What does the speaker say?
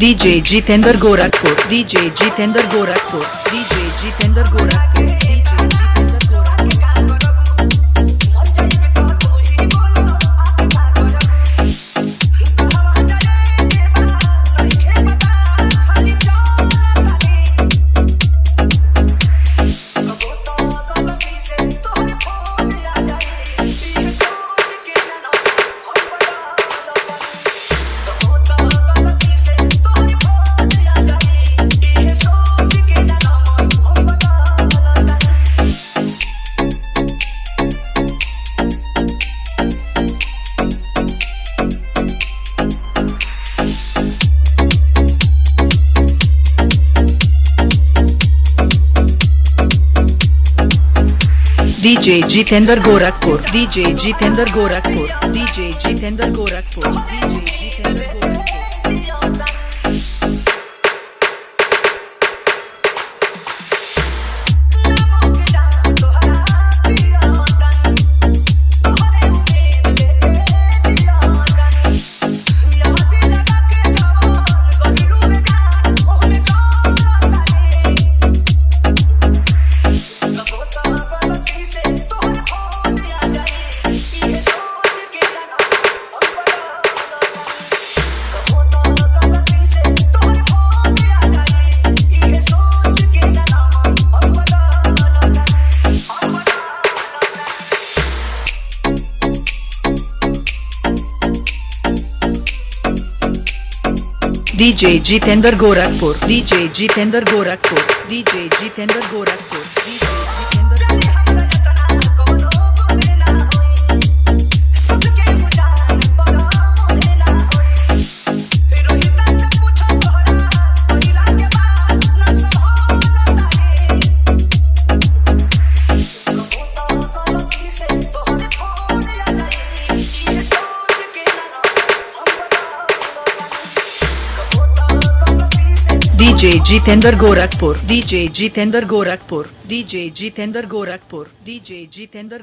DJ Jitendra Gorakhpur, DJ Jitendra Gorakhpur, DJ Jitendra Gorakhpur, DJ Jitendra Gorakhpur. DJ Jitendra Gorakhpur, DJ Jitendra Gorakhpur, DJ Jitendra Gorakhpur, DJ Jitendra Gorakhpur. DJ Jitendra Gorakhpur, DJ Jitendra Gorakhpur, DJ Jitendra Gorakhpur, DJ Jitendra DJ Jitendra Gorakhpur, DJ Jitendra Gorakhpur, DJ Jitendra Gorakhpur, DJ Jitendra